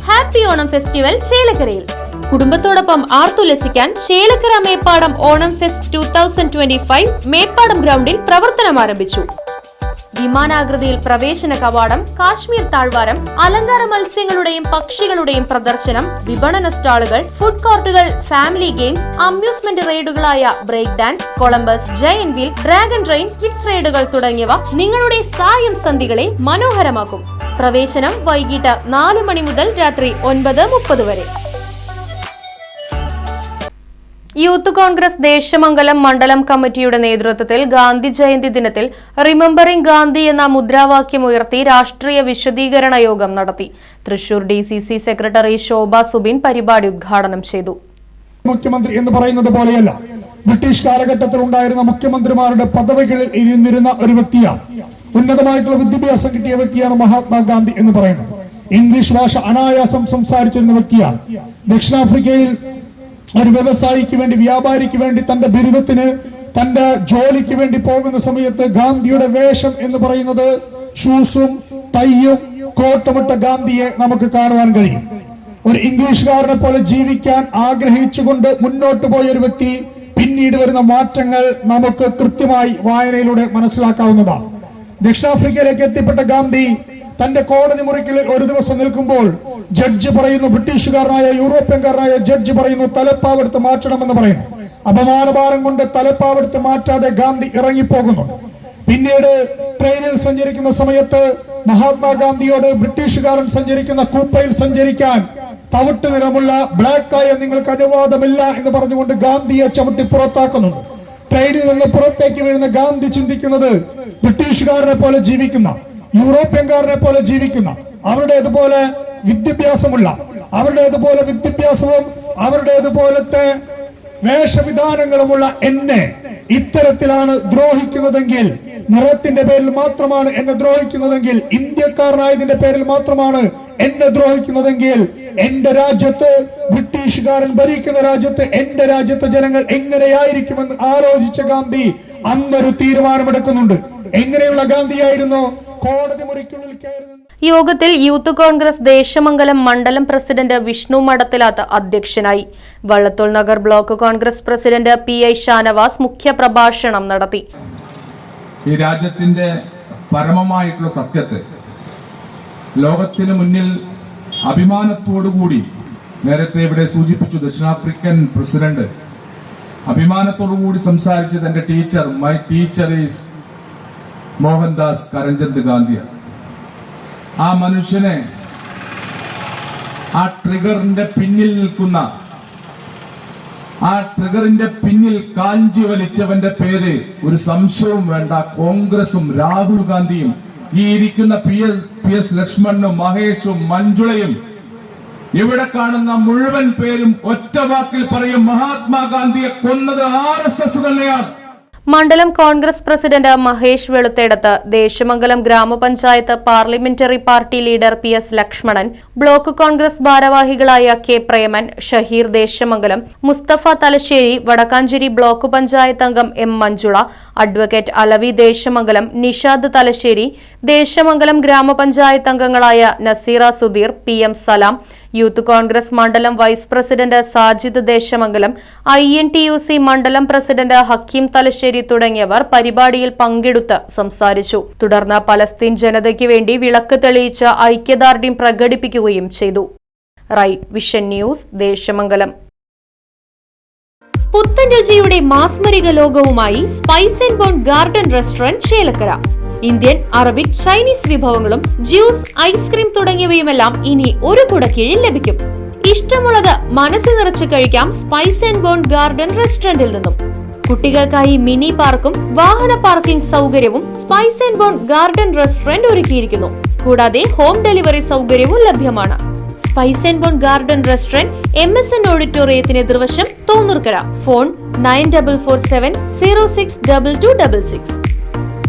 Happy Onam festival ചേലക്കരയിൽ. കുടുംബത്തോടൊപ്പം ആർത്തുല്ലസിക്കാൻ Chelakkara Meppadam Onam fest 2025 Meppadam ഗ്രൗണ്ടിൽ പ്രവർത്തനം ആരംഭിച്ചു. വിമാനാകൃതിയിൽ പ്രവേശന കവാടം, കാശ്മീർ താഴ്വാരം, അലങ്കാര മത്സ്യങ്ങളുടെയും പക്ഷികളുടെയും പ്രദർശനം, വിപണന സ്റ്റാളുകൾ, ഫുഡ് കോർട്ടുകൾ, ഫാമിലി ഗെയിംസ്, അമ്യൂസ്മെന്റ് റൈഡുകളായ break dance, Columbus, giant wheel, dragon train, kids റൈഡുകൾ തുടങ്ങിയവ നിങ്ങളുടെ സായം സന്ധികളെ മനോഹരമാക്കും. പ്രവേശനം വൈകിട്ട് 4 മണി മുതൽ രാത്രി 9:30 വരെ. യൂത്ത് കോൺഗ്രസ് ദേശമംഗലം മണ്ഡലം കമ്മിറ്റിയുടെ നേതൃത്വത്തിൽ ഗാന്ധി ജയന്തി ദിനത്തിൽ റിമെമ്പറിംഗ് ഗാന്ധി എന്ന മുദ്രാവാക്യമുയർത്തി രാഷ്ട്രീയ വിശദീകരണ യോഗം നടത്തി. തൃശൂർ DCC സെക്രട്ടറി ശോഭ സുബിൻ പരിപാടി ഉദ്ഘാടനം ചെയ്തു. മുഖ്യമന്ത്രി എന്ന് പറയുന്നത് പോലെയല്ല, ബ്രിട്ടീഷ് കാലഘട്ടത്തിൽ ഉണ്ടായിരുന്ന മുഖ്യമന്ത്രിമാരുടെ പദവികളിൽ ഇരുന്നിരുന്ന ഒരു വ്യക്തിയാണ്. ഉന്നതമായിട്ടുള്ള വിദ്യാഭ്യാസം കിട്ടിയ വ്യക്തിയാണ് മഹാത്മാഗാന്ധി എന്ന് പറയുന്നത്. ഇംഗ്ലീഷ് ഭാഷ അനായാസം സംസാരിച്ചിരുന്ന വ്യക്തിയാണ്. ദക്ഷിണാഫ്രിക്കയിൽ ഒരു വ്യവസായിക്ക് വേണ്ടി, വ്യാപാരിക്ക് വേണ്ടി, തന്റെ ബിരുദത്തിന്, തന്റെ ജോലിക്ക് വേണ്ടി പോകുന്ന സമയത്ത് ഗാന്ധിയുടെ വേഷം എന്ന് പറയുന്നത് ഷൂസും ടൈയും കോട്ടുമിട്ട ഗാന്ധിയെ നമുക്ക് കാണുവാൻ കഴിയും. ഒരു ഇംഗ്ലീഷുകാരനെ പോലെ ജീവിക്കാൻ ആഗ്രഹിച്ചുകൊണ്ട് മുന്നോട്ട് പോയ ഒരു വ്യക്തി. പിന്നീട് വരുന്ന മാറ്റങ്ങൾ നമുക്ക് കൃത്യമായി വായനയിലൂടെ മനസ്സിലാക്കാവുന്നതാണ്. ദക്ഷിണാഫ്രിക്കയിലേക്ക് എത്തിപ്പെട്ട ഗാന്ധി തന്റെ കോടതി മുറികളിൽ ഒരു ദിവസം നിൽക്കുമ്പോൾ ജഡ്ജ് പറയുന്നു, ബ്രിട്ടീഷുകാരനായ യൂറോപ്യൻകാരനായ ജഡ്ജ് പറയുന്നു, തലപ്പാവെടുത്ത് മാറ്റണമെന്ന് പറയുന്നു. അപമാനഭാരം കൊണ്ട് തലപ്പാവെടുത്ത് മാറ്റാതെ ഗാന്ധി ഇറങ്ങിപ്പോകുന്നു. പിന്നീട് ട്രെയിനിൽ സഞ്ചരിക്കുന്ന സമയത്ത് മഹാത്മാഗാന്ധിയോട് ബ്രിട്ടീഷുകാരൻ സഞ്ചരിക്കുന്ന കൂപ്പയിൽ സഞ്ചരിക്കാൻ തവിട്ട് നിറമുള്ള ബ്ലാക്കായ നിങ്ങൾക്ക് അനുവാദമില്ല എന്ന് പറഞ്ഞുകൊണ്ട് ഗാന്ധിയെ ചവിട്ടി പുറത്താക്കുന്നുണ്ട്. ട്രെയിനിൽ നിന്ന് പുറത്തേക്ക് വീഴുന്ന ഗാന്ധി ചിന്തിക്കുന്നത് ബ്രിട്ടീഷുകാരനെ പോലെ ജീവിക്കുന്ന, യൂറോപ്യൻകാരനെ പോലെ ജീവിക്കുന്ന, അവരുടേതുപോലെ വിദ്യാഭ്യാസമുള്ള, അവരുടേതുപോലെ വിദ്യാഭ്യാസവും അവരുടേതുപോലത്തെ വേഷവിധാനങ്ങളുമുള്ള എന്നെ ഇത്തരത്തിലാണ് ദ്രോഹിക്കുന്നതെങ്കിൽ, നിറത്തിന്റെ പേരിൽ മാത്രമാണ് എന്നെ ദ്രോഹിക്കുന്നതെങ്കിൽ, ഇന്ത്യക്കാരനായതിന്റെ പേരിൽ മാത്രമാണ് എന്നെ ദ്രോഹിക്കുന്നതെങ്കിൽ, എന്റെ രാജ്യത്ത്, ബ്രിട്ടീഷുകാരൻ ഭരിക്കുന്ന രാജ്യത്ത്, എന്റെ രാജ്യത്തെ ജനങ്ങൾ എങ്ങനെയായിരിക്കുമെന്ന് ആലോചിച്ച ഗാന്ധി അന്നൊരു തീരുമാനമെടുക്കുന്നുണ്ട്. എങ്ങനെയുള്ള ഗാന്ധിയായിരുന്നു? കോടതി മുറിക്കുള്ളിൽ കയറി. യോഗത്തിൽ യൂത്ത് കോൺഗ്രസ് ദേശമംഗലം മണ്ഡലം പ്രസിഡന്റ് വിഷ്ണു മടത്തിലാത്ത് അധ്യക്ഷനായി. Vallathol Nagar block Congress president PI Shanavas മുഖ്യപ്രഭാഷണം നടത്തി. ഈ രാജ്യത്തിന്റെ പരമമായിട്ടുള്ള സത്യത്തെ ലോകത്തിന് മുന്നിൽ അഭിമാനത്തോടുകൂടി, നേരത്തെ ഇവിടെ സൂചിപ്പിച്ചു, ദക്ഷിണാഫ്രിക്കൻ പ്രസിഡന്റ് അഭിമാനത്തോടുകൂടി സംസാരിച്ച് തന്റെ teacher, my teacher is Mohandas Karamchand Gandhi. ആ മനുഷ്യനെ, ആ ട്രിഗറിന്റെ പിന്നിൽ നിൽക്കുന്ന, ആ ട്രിഗറിന്റെ പിന്നിൽ കാഞ്ചി വലിച്ചവന്റെ പേര് ഒരു സംശയവും വേണ്ട, കോൺഗ്രസും രാഹുൽ ഗാന്ധിയും ഈ ഇരിക്കുന്ന PS ലക്ഷ്മണനും മഹേഷും മഞ്ജുളയും ഇവിടെ കാണുന്ന മുഴുവൻ പേരും ഒറ്റ വാക്കിൽ പറയും, മഹാത്മാഗാന്ധിയെ കൊന്നത് RSS തന്നെയാണ്. മണ്ഡലം കോൺഗ്രസ് പ്രസിഡന്റ് മഹേഷ് വെളുത്തേടത്ത്, ദേശമംഗലം ഗ്രാമപഞ്ചായത്ത് parliamentary party leader PS Lakshmanan, block Congress ഭാരവാഹികളായ K പ്രേമൻ, ഷഹീർ ദേശമംഗലം, മുസ്തഫ തലശ്ശേരി, വടക്കാഞ്ചേരി ബ്ലോക്ക് പഞ്ചായത്ത് അംഗം M മഞ്ജുള, അഡ്വക്കേറ്റ് അലവി ദേശമംഗലം, നിഷാദ് തലശ്ശേരി, ദേശമംഗലം ഗ്രാമപഞ്ചായത്ത് അംഗങ്ങളായ നസീറ സുധീർ, PM സലാം, യൂത്ത് കോൺഗ്രസ് മണ്ഡലം vice president Sajid Desamangalam, INTUC മണ്ഡലം പ്രസിഡന്റ് ഹക്കീം തലശ്ശേരി തുടങ്ങിയവർ പരിപാടിയിൽ പങ്കെടുത്ത് സംസാരിച്ചു. തുടർന്ന് പലസ്തീൻ ജനതയ്ക്ക് വേണ്ടി വിളക്ക് തെളിയിച്ച് ഐക്യദാർഢ്യം പ്രകടിപ്പിക്കുകയും ചെയ്തു. Right vision news, Desamangalam. പുത്തൻ രുചിയുടെ മാസ്മരിക ലോകവുമായി spice and bone garden restaurant Chelakkara. Indian, Arabic, Chinese വിഭവങ്ങളും ജ്യൂസ്, ഐസ്ക്രീം തുടങ്ങിയവയുമെല്ലാം ഇനി ഒരു കുടക്കീഴിൽ ലഭിക്കും. ഇഷ്ടമുള്ളത് മനസ്സ് നിറച്ച് കഴിക്കാം സ്പൈസ് ആൻഡ് ബോൺ ഗാർഡൻ റെസ്റ്റോറന്റിൽ നിന്നും. കുട്ടികൾക്കായി മിനി പാർക്കും വാഹന പാർക്കിംഗ് സൗകര്യവും spice and bone garden restaurant ഒരുക്കിയിരിക്കുന്നു. കൂടാതെ ഹോം ഡെലിവറി സൗകര്യവും ലഭ്യമാണ്. Spice and bone garden restaurant MSN ഓഡിറ്റോറിയത്തിന് എതിർവശം തോന്നൂർക്കര. ഫോൺ 9447 062266.